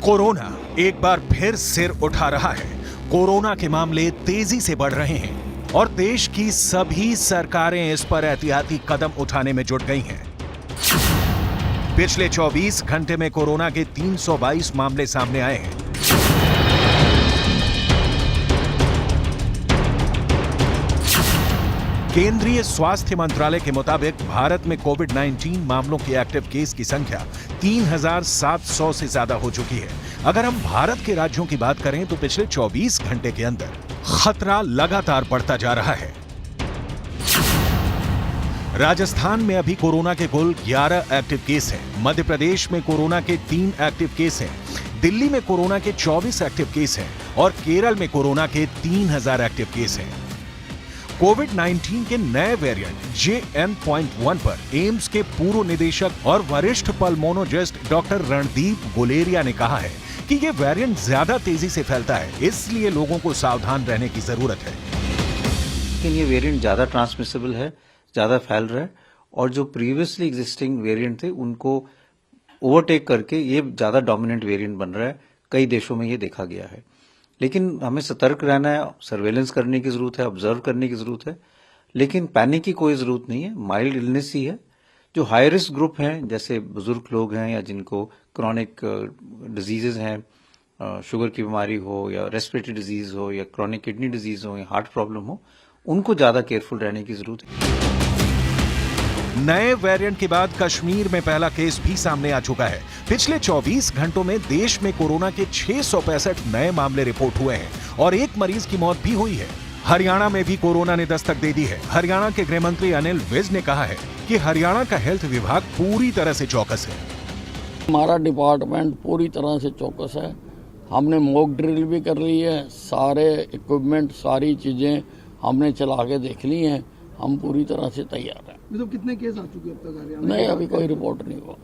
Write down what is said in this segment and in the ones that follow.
Corona एक बार फिर सिर उठा रहा है। कोरोना के मामले तेजी से बढ़ रहे हैं और देश की सभी सरकारें इस पर एहतियाती कदम उठाने में जुट गई हैं। पिछले 24 घंटे में कोरोना के 322 मामले सामने आए हैं। केंद्रीय स्वास्थ्य मंत्रालय के मुताबिक भारत में कोविड-19 मामलों के एक्टिव केस की संख्या 3,700 से ज्यादा हो चुकी है। अगर हम भारत के राज्यों की बात करें तो पिछले 24 घंटे के अंदर खतरा लगातार बढ़ता जा रहा है। राजस्थान में अभी कोरोना के कुल 11 एक्टिव केस हैं। मध्य प्रदेश में कोरोना के 3 एक्टिव केस हैं। दिल्ली में कोरोना के 24 एक्टिव केस हैं और केरल में कोरोना के 3,000 एक्टिव केस हैं। कोविड-19 के नए वेरिएंट JN.1 पर एम्स के पूर्व निदेशक और वरिष्ठ पल्मोनोलॉजिस्ट डॉक्टर रणदीप गुलेरिया ने कहा है कि ये वेरिएंट ज्यादा तेजी से फैलता है, इसलिए लोगों को सावधान रहने की जरूरत है। लेकिन ये वेरिएंट ज्यादा ट्रांसमिसिबल है, ज्यादा फैल रहा है और जो प्रीवियसली एग्जिस्टिंग वेरिएंट थे उनको ओवरटेक करके ये ज्यादा डोमिनेंट वेरिएंट बन रहा है। कई देशों में ये देखा गया है, लेकिन हमें सतर्क रहना है, सर्वेलेंस करने की जरूरत है, ऑब्जर्व करने की जरूरत है, लेकिन पैनिक की कोई जरूरत नहीं है। माइल्ड इलनेस ही है। जो हाई रिस्क ग्रुप हैं, जैसे बुजुर्ग लोग हैं या जिनको क्रॉनिक डिजीजेज हैं, शुगर की बीमारी हो या रेस्पिरेटरी डिजीज हो या क्रॉनिक किडनी डिजीज हो या हार्ट प्रॉब्लम हो, उनको ज्यादा केयरफुल रहने की जरूरत है। नए वेरिएंट के बाद कश्मीर में पहला केस भी सामने आ चुका है। पिछले 24 घंटों में देश में कोरोना के 665 नए मामले रिपोर्ट हुए हैं और एक मरीज की मौत भी हुई है। हरियाणा में भी कोरोना ने दस्तक दे दी है। हरियाणा के गृह मंत्री अनिल विज ने कहा है कि हरियाणा का हेल्थ विभाग पूरी तरह से चौकस है। हमारा डिपार्टमेंट पूरी तरह से चौकस है। हमने मॉक ड्रिल भी कर ली है, सारे इक्विपमेंट, सारी चीजें हमने चला के देख ली हैं। हम पूरी तरह से तैयार हैं। तो कितने केस आ चुके अब तक हरियाणा? नहीं, अभी कोई रिपोर्ट नहीं हुआ।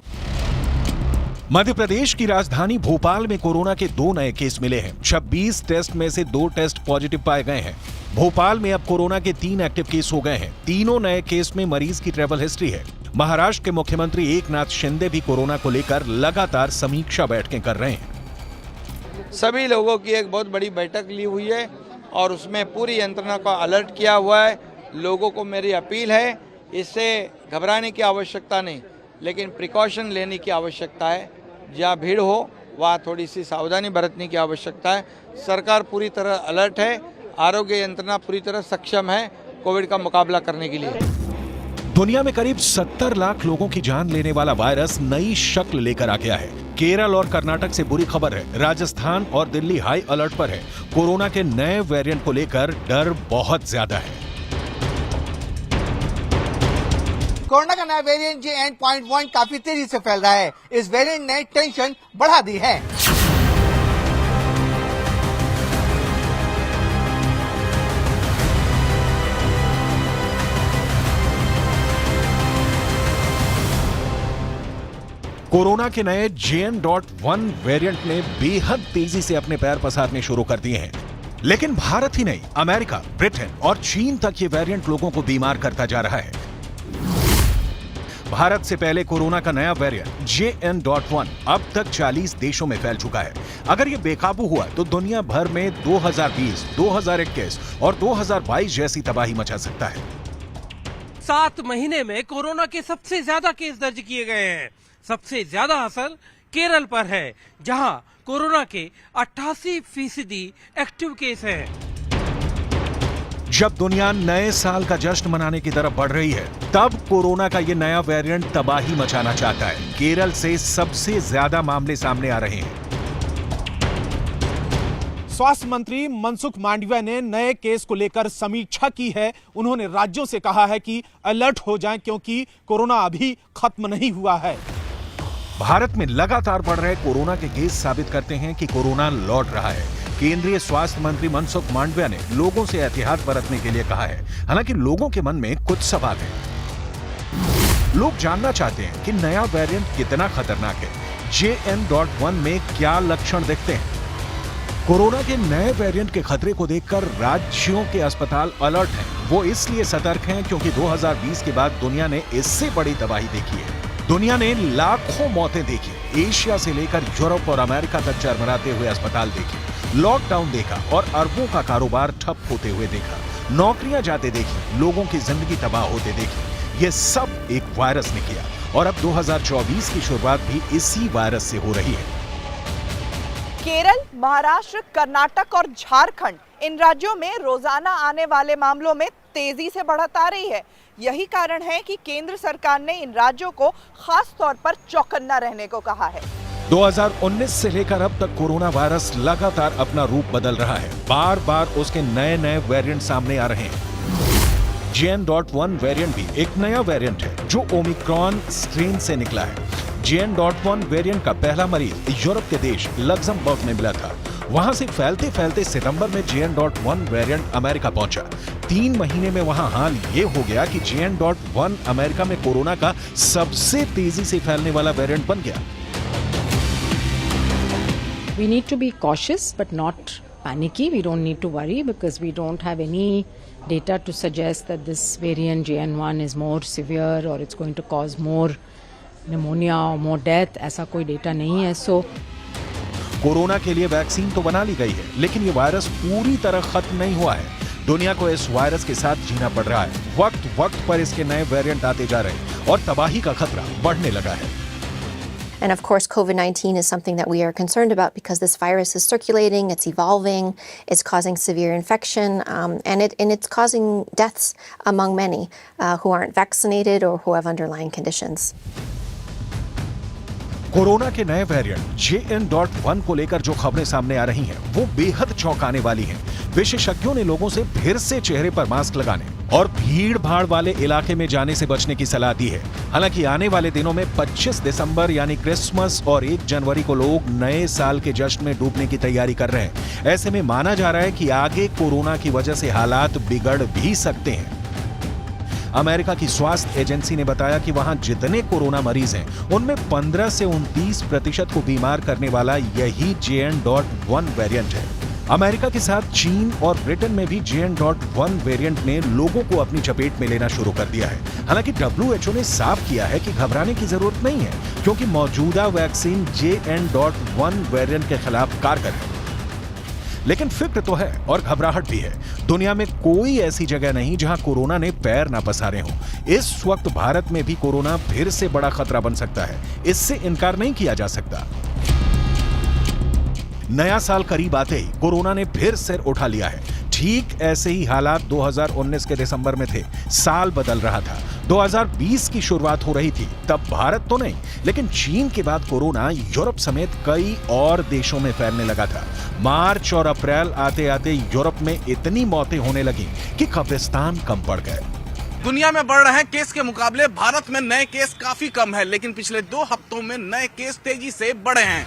मध्य प्रदेश की राजधानी भोपाल में कोरोना के 2 नए केस मिले हैं। 26 टेस्ट में से 2 टेस्ट पॉजिटिव पाए गए हैं। भोपाल में अब कोरोना के 3 एक्टिव केस हो गए हैं। तीनों नए केस में मरीज की ट्रैवल हिस्ट्री है। महाराष्ट्र के मुख्यमंत्री एकनाथ शिंदे भी कोरोना को लेकर लगातार समीक्षा बैठकें कर रहे हैं। सभी लोगों की एक बहुत बड़ी बैठक ली हुई है और उसमें पूरी यंत्रणा को अलर्ट किया हुआ है। लोगों को मेरी अपील है, इससे घबराने की आवश्यकता नहीं, लेकिन प्रिकॉशन लेने की आवश्यकता है। जहाँ भीड़ हो वहाँ थोड़ी सी सावधानी बरतने की आवश्यकता है। सरकार पूरी तरह अलर्ट है, आरोग्य यंत्रणा पूरी तरह सक्षम है कोविड का मुकाबला करने के लिए। दुनिया में करीब 70 लाख लोगों की जान लेने वाला वायरस नई शक्ल लेकर आ गया है। केरल और कर्नाटक से बुरी खबर है। राजस्थान और दिल्ली हाई अलर्ट पर है। कोरोना के नए वेरिएंट को लेकर डर बहुत ज्यादा है। कोरोना का नया वेरिएंट JN.1 काफी तेजी से फैल रहा है। इस वेरिएंट ने टेंशन बढ़ा दी है। कोरोना के नए JN.1 वेरिएंट ने बेहद तेजी से अपने पैर पसारने शुरू कर दिए हैं। लेकिन भारत ही नहीं, अमेरिका, ब्रिटेन और चीन तक ये वेरिएंट लोगों को बीमार करता जा रहा है। भारत से पहले कोरोना का नया वेरिएंट JN.1 अब तक 40 देशों में फैल चुका है। अगर ये बेकाबू हुआ तो दुनिया भर में 2020, 2021 और 2022 जैसी तबाही मचा सकता है। 7 महीने में कोरोना के सबसे ज्यादा केस दर्ज किए गए हैं। सबसे ज्यादा असर केरल पर है, जहां कोरोना के 88% एक्टिव केस हैं। जब दुनिया नए साल का जश्न मनाने की तरफ बढ़ रही है, तब कोरोना का ये नया वेरिएंट तबाही मचाना चाहता है। केरल से सबसे ज्यादा मामले सामने आ रहे हैं। स्वास्थ्य मंत्री मनसुख मांडविया ने नए केस को लेकर समीक्षा की है। उन्होंने राज्यों से कहा है कि अलर्ट हो जाएं, क्योंकि कोरोना अभी खत्म नहीं हुआ है। भारत में लगातार बढ़ रहे कोरोना के केस साबित करते हैं कि कोरोना लौट रहा है। केंद्रीय स्वास्थ्य मंत्री मनसुख मांडविया ने लोगों से एहतियात बरतने के लिए कहा है। हालांकि लोगों के मन में कुछ सवाल हैं। लोग जानना चाहते हैं कि नया वेरिएंट कितना खतरनाक है। JN.1 में क्या लक्षण दिखते हैं। कोरोना के नए वेरिएंट के खतरे को देखकर राज्यों के अस्पताल अलर्ट हैं। वो इसलिए सतर्क हैं क्योंकि 2020 के बाद दुनिया ने इससे बड़ी तबाही देखी है। दुनिया ने लाखों मौतें देखी, एशिया से लेकर यूरोप और अमेरिका तक चरमराते हुए अस्पताल देखे, लॉकडाउन देखा और अरबों का कारोबार ठप होते हुए देखा, नौकरियां जाते देखी, लोगों की जिंदगी तबाह होते देखी। ये सब एक वायरस ने किया और अब 2024 की शुरुआत भी इसी वायरस से हो रही है। केरल, महाराष्ट्र, कर्नाटक और झारखंड, इन राज्यों में रोजाना आने वाले मामलों में तेजी से बढ़त आ रही है। यही कारण है कि केंद्र सरकार ने इन राज्यों को खास तौर पर चौकन्ना रहने को कहा है। 2019 से लेकर अब तक कोरोना वायरस लगातार अपना रूप बदल रहा है। बार बार उसके नए नए वेरिएंट सामने आ रहे हैं। JN.1 वेरिएंट भी एक नया वेरिएंट है जो ओमिक्रॉन स्ट्रेन से निकला है। JN.1 वेरिएंट का पहला मरीज यूरोप के देश लग्जमबर्ग में मिला था। वहां से फैलते फैलते सितंबर में JN.1 वेरिएंट अमेरिका पहुंचा। 3 महीने में वहां हाल ये हो गया कि JN.1 अमेरिका में कोरोना का सबसे तेजी से फैलने वाला वेरिएंट बन गया। We need to be cautious but not panicky. We don't need to worry because we don't have any data to suggest that this variant JN1 is more severe or it's going to cause more pneumonia or more death. ऐसा कोई data नहीं है। So corona के लिए vaccine तो बना ली गई है, लेकिन ये वायरस पूरी तरह खत्म नहीं हुआ है। दुनिया को इस वायरस के साथ जीना पड़ रहा है। वक्त वक्त पर इसके नए वेरिएंट आते जा रहे हैं और तबाही का खतरा बढ़ने लगा है। And of course, COVID-19 is something that we are concerned about because this virus is circulating, it's evolving, it's causing severe infection, and it's causing deaths among many who aren't vaccinated or who have underlying conditions. Corona के नए variant JN.1 को लेकर जो खबरें सामने आ रही हैं, वो बेहद चौंकाने वाली हैं। विशेषज्ञों ने लोगों से फिर से चेहरे पर मास्क लगाने और भीड़ भाड़ वाले इलाके में जाने से बचने की सलाह दी है। हालांकि आने वाले दिनों में 25 दिसंबर यानी क्रिसमस और 1 जनवरी को लोग नए साल के जश्न में डूबने की तैयारी कर रहे हैं। ऐसे में माना जा रहा है कि आगे कोरोना की वजह से हालात बिगड़ भी सकते हैं। अमेरिका की स्वास्थ्य एजेंसी ने बताया कि वहां जितने कोरोना मरीज हैं, उनमें 15 से 29% को बीमार करने वाला यही JN.1 वेरिएंट है। अमेरिका के साथ चीन और ब्रिटेन में भी JN.1 वेरिएंट ने लोगों को अपनी चपेट में लेना शुरू कर दिया है। हालांकि WHO ने साफ किया है कि घबराने की जरूरत नहीं है, क्योंकि मौजूदा वैक्सीन JN.1 वेरिएंट के खिलाफ कारगर है। लेकिन फिक्र तो है और घबराहट भी है। दुनिया में कोई ऐसी जगह नहीं जहां कोरोना ने पैर ना पसारे हों। इस वक्त भारत में भी कोरोना फिर से बड़ा खतरा बन सकता है, इससे इनकार नहीं किया जा सकता। नया साल करीब आते ही कोरोना ने फिर सिर उठा लिया है। ठीक ऐसे ही हालात 2019 के दिसंबर में थे। साल बदल रहा था, 2020 की शुरुआत हो रही थी। तब भारत तो नहीं, लेकिन चीन के बाद कोरोना यूरोप समेत कई और देशों में फैलने लगा था। मार्च और अप्रैल आते आते यूरोप में इतनी मौतें होने लगी कि कब्रिस्तान कम पड़ गए। दुनिया में बढ़ रहे केस के मुकाबले भारत में नए केस काफी कम है, लेकिन पिछले 2 हफ्तों में नए केस तेजी से बढ़े हैं।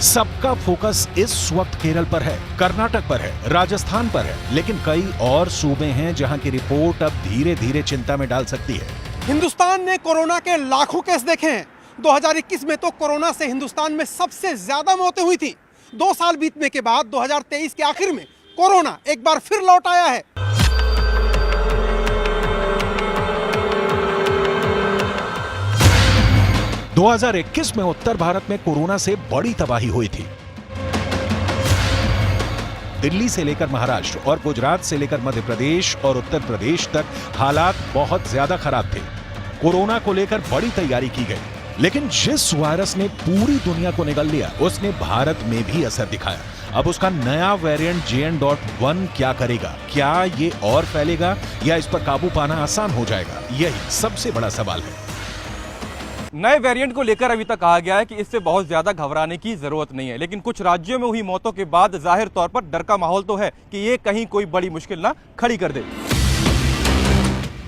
सबका फोकस इस वक्त केरल पर है, कर्नाटक पर है, राजस्थान पर है, लेकिन कई और सूबे हैं जहां की रिपोर्ट अब धीरे धीरे चिंता में डाल सकती है। हिंदुस्तान ने कोरोना के लाखों केस देखे हैं। 2021 में तो कोरोना से हिंदुस्तान में सबसे ज्यादा मौतें हुई थी। 2 साल बीतने के बाद 2023 के आखिर में कोरोना एक बार फिर लौट आया है। दो 2021 में उत्तर भारत में कोरोना से बड़ी तबाही हुई थी। दिल्ली से लेकर महाराष्ट्र और गुजरात से लेकर मध्य प्रदेश और उत्तर प्रदेश तक हालात बहुत ज्यादा खराब थे। कोरोना को लेकर बड़ी तैयारी की गई, लेकिन जिस वायरस ने पूरी दुनिया को निगल लिया, उसने भारत में भी असर दिखाया। अब उसका नया वेरिएंट JN.1 क्या करेगा? क्या ये और फैलेगा या इस पर काबू पाना आसान हो जाएगा? यही सबसे बड़ा सवाल है। नए वेरिएंट को लेकर अभी तक कहा गया है कि इससे बहुत ज्यादा घबराने की जरूरत नहीं है, लेकिन कुछ राज्यों में हुई मौतों के बाद जाहिर तौर पर डर का माहौल तो है कि ये कहीं कोई बड़ी मुश्किल ना खड़ी कर दे।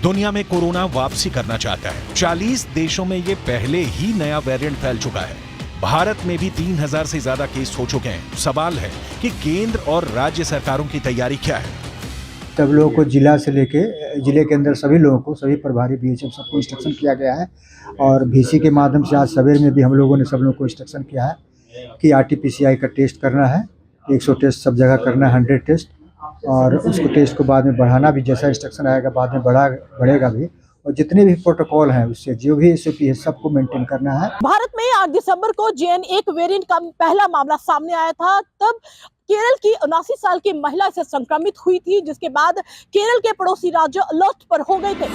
दुनिया में कोरोना वापसी करना चाहता है। 40 देशों में ये पहले ही नया वेरिएंट फैल चुका है। भारत में भी 3000 से ज्यादा केस हो चुके हैं। सवाल है कि केंद्र और राज्य सरकारों की तैयारी क्या है। सब लोगों को जिला से लेके जिले के अंदर सभी लोगों को, सभी प्रभारी BHM सबको इंस्ट्रक्शन किया गया है और VC के माध्यम से आज सवेर में भी हम लोगों ने सब लोगों को इंस्ट्रक्शन किया है कि RT-PCR का टेस्ट करना है। 100 टेस्ट सब जगह करना है, 100 टेस्ट, और उसको टेस्ट को बाद में बढ़ाना भी, जैसा इंस्ट्रक्शन आएगा बाद में बढ़ेगा भी, और जितने भी प्रोटोकॉल हैं उससे जो भी SOP है सबको मेंटेन करना है। भारत में 8 दिसंबर को JN1 वेरिएंट का पहला मामला सामने आया था। तब केरल की 79 साल की महिला से संक्रमित हुई थी, जिसके बाद केरल के पड़ोसी राज्य अलर्ट पर हो गए थे।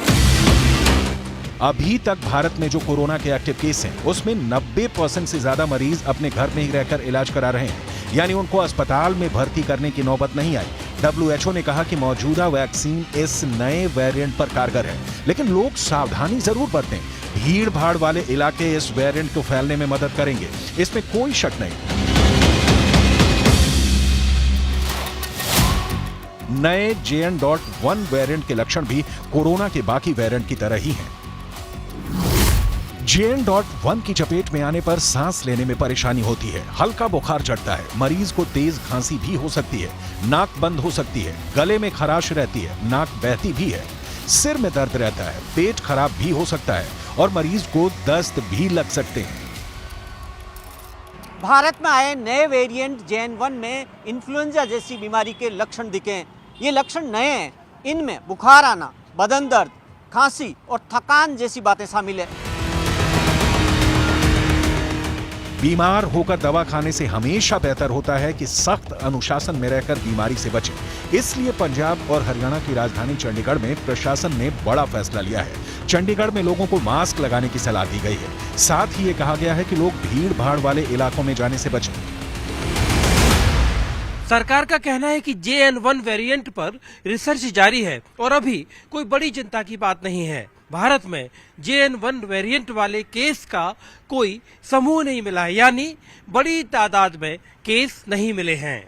अभी तक भारत में जो कोरोना के एक्टिव केस हैं, उसमें 90% से ज्यादा मरीज अपने घर में ही रहकर इलाज करा रहे हैं, यानी उनको अस्पताल में भर्ती करने की नौबत नहीं आई। WHO ने कहा कि मौजूदा वैक्सीन इस नए वेरिएंट पर कारगर है, लेकिन लोग सावधानी जरूर बरतें। भीड़ भाड़ वाले इलाके इस वेरिएंट को फैलने में मदद करेंगे, इसमें कोई शक नहीं। नए JN.1 वेरिएंट के लक्षण भी कोरोना के बाकी वेरिएंट की तरह ही हैं। JN.1 की चपेट में आने पर सांस लेने में परेशानी होती है, हल्का बुखार चढ़ता है, मरीज को तेज खांसी भी हो सकती है, नाक बंद हो सकती है, गले में खराश रहती है, नाक बहती भी है, सिर में दर्द रहता है, पेट खराब भी हो सकता है और मरीज को दस्त भी लग सकते हैं। भारत में आए नए वेरिएंट JN1 में इन्फ्लुएंजा जैसी बीमारी के लक्षण दिखे। ये लक्षण नए हैं, इनमें बुखार आना, बदन दर्द, खांसी और थकान जैसी बातें शामिल है। बीमार होकर दवा खाने से हमेशा बेहतर होता है कि सख्त अनुशासन में रहकर बीमारी से बचें। इसलिए पंजाब और हरियाणा की राजधानी चंडीगढ़ में प्रशासन ने बड़ा फैसला लिया है। चंडीगढ़ में लोगों को मास्क लगाने की सलाह दी गई है। साथ ही ये कहा गया है कि लोग भीड़ भाड़ वाले इलाकों में जाने से बचें। सरकार का कहना है कि JN1 वेरिएंट पर रिसर्च जारी है और अभी कोई बड़ी चिंता की बात नहीं है। भारत में JN1 वेरिएंट वाले केस का कोई समूह नहीं मिला है, यानी बड़ी तादाद में केस नहीं मिले हैं।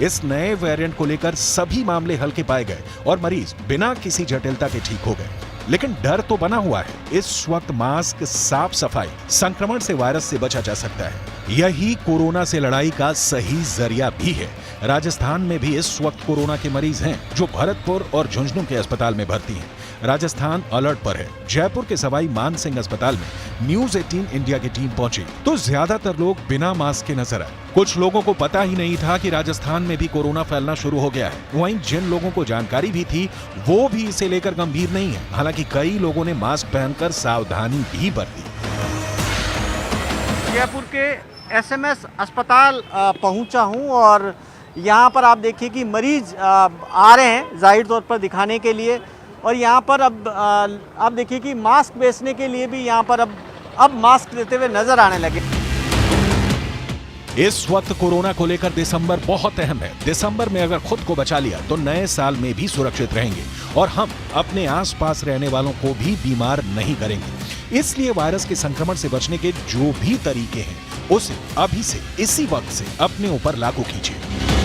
इस नए वेरिएंट को लेकर सभी मामले हल्के पाए गए और मरीज बिना किसी जटिलता के ठीक हो गए, लेकिन डर तो बना हुआ है। इस वक्त मास्क, साफ सफाई, संक्रमण से वायरस से बचा जा सकता है। यही कोरोना से लड़ाई का सही जरिया भी है। राजस्थान में भी इस वक्त कोरोना के मरीज हैं जो भरतपुर और झुंझुनू के अस्पताल में भर्ती हैं। राजस्थान अलर्ट पर है। जयपुर के सवाई मान सिंह अस्पताल में न्यूज़ 18 इंडिया की टीम पहुंची तो ज्यादातर लोग बिना मास्क के नजर आए। कुछ लोगों को पता ही नहीं था कि राजस्थान में भी कोरोना फैलना शुरू हो गया है। वहीं जिन लोगों को जानकारी भी थी वो भी इसे लेकर गंभीर नहीं है। हालांकि कई लोगों ने मास्क पहनकर सावधानी भी बरती। जयपुर के SMS अस्पताल पहुंचा हूं और यहां पर आप देखिए कि मरीज आ रहे हैं जाहिर तौर पर दिखाने के लिए, और यहाँ पर अब आप देखिए कि मास्क बेचने के लिए भी यहाँ पर अब मास्क देते हुए नजर आने लगे। इस वक्त कोरोना को लेकर दिसंबर बहुत अहम है। दिसंबर में अगर खुद को बचा लिया तो नए साल में भी सुरक्षित रहेंगे और हम अपने आसपास रहने वालों को भी बीमार नहीं करेंगे। इसलिए वायरस के संक्रमण से बचने के जो भी तरीके हैं उसे अभी से इसी वक्त से अपने ऊपर लागू कीजिए।